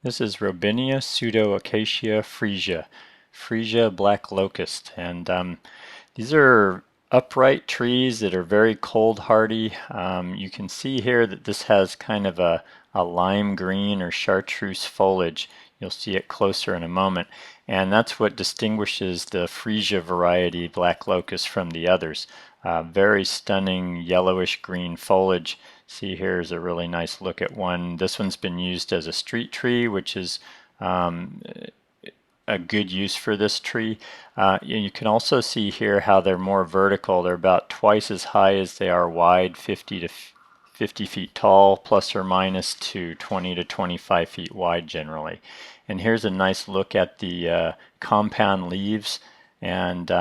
This is Robinia pseudoacacia Frisia, Frisia black locust, and these are upright trees that are very cold hardy. You can see here that this has kind of a lime green or chartreuse foliage. You'll see it closer in a moment, and that's what distinguishes the Frisia variety black locust from the others. Very stunning yellowish green foliage. See, here's a really nice look at one. This one's been used as a street tree, which is a good use for this tree. You can also see here how they're more vertical. They're about twice as high as they are wide, 50 feet tall, plus or minus, to 20 to 25 feet wide generally. And here's a nice look at the compound leaves, and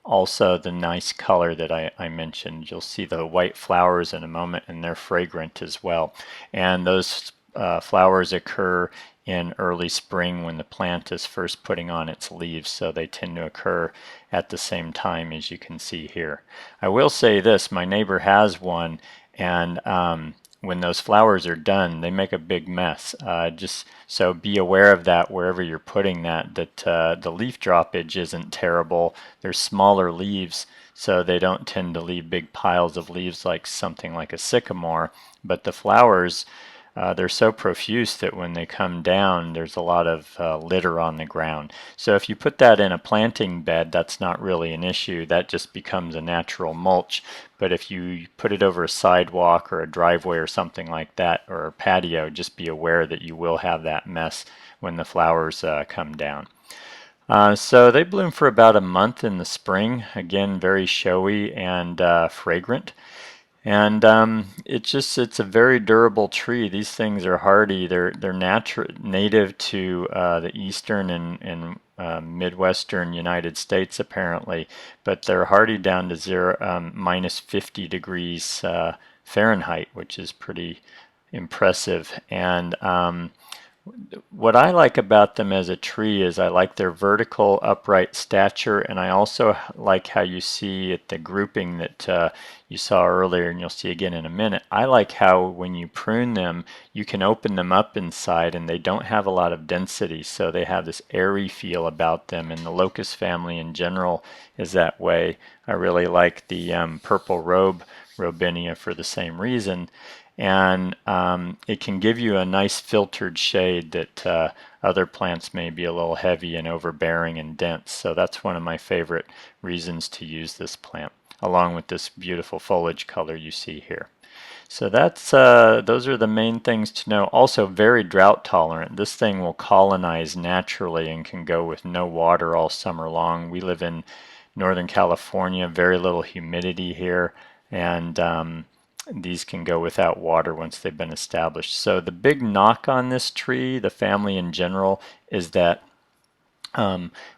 also the nice color that I mentioned. You'll see the white flowers in a moment, and they're fragrant as well. And those flowers occur in early spring when the plant is first putting on its leaves, so they tend to occur at the same time, as you can see here. I will say this, my neighbor has one, and when those flowers are done, they make a big mess. Just so be aware of that wherever you're putting that the leaf droppage isn't terrible. They're smaller leaves, so they don't tend to leave big piles of leaves like something like a sycamore, but the flowers, they're so profuse that when they come down, there's a lot of litter on the ground. So if you put that in a planting bed, that's not really an issue. That just becomes a natural mulch. But if you put it over a sidewalk or a driveway or something like that, or a patio, just be aware that you will have that mess when the flowers come down. So they bloom for about a month in the spring. Again, very showy and fragrant. And it's a very durable tree. These things are hardy. They're native to the eastern and midwestern United States apparently, but they're hardy down to minus 50 degrees Fahrenheit, which is pretty impressive. And what I like about them as a tree is I like their vertical upright stature, and I also like how you see at the grouping that you saw earlier, and you'll see again in a minute. I like how when you prune them, you can open them up inside and they don't have a lot of density, so they have this airy feel about them, and the locust family in general is that way. I really like the purple robe Robinia for the same reason. And it can give you a nice filtered shade that other plants may be a little heavy and overbearing and dense. So that's one of my favorite reasons to use this plant, along with this beautiful foliage color you see here. So that's those are the main things to know. Also very drought tolerant. This thing will colonize naturally and can go with no water all summer long. We live in Northern California, very little humidity here, and these can go without water once they've been established. So the big knock on this tree, the family in general, is that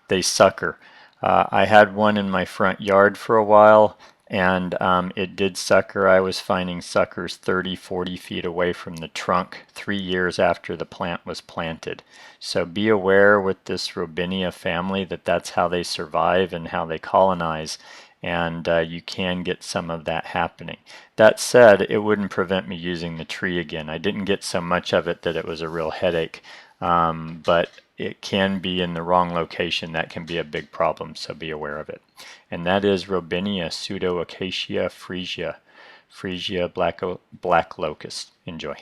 they sucker. I had one in my front yard for a while, and it did sucker. I was finding suckers 30, 40 feet away from the trunk 3 years after the plant was planted. So be aware with this Robinia family that that's how they survive and how they colonize, and you can get some of that happening. That said, it wouldn't prevent me using the tree again. I didn't get so much of it that it was a real headache, but it can be in the wrong location. That can be a big problem, so be aware of it. And that is Robinia pseudoacacia Frisia, Frisia black locust. Enjoy.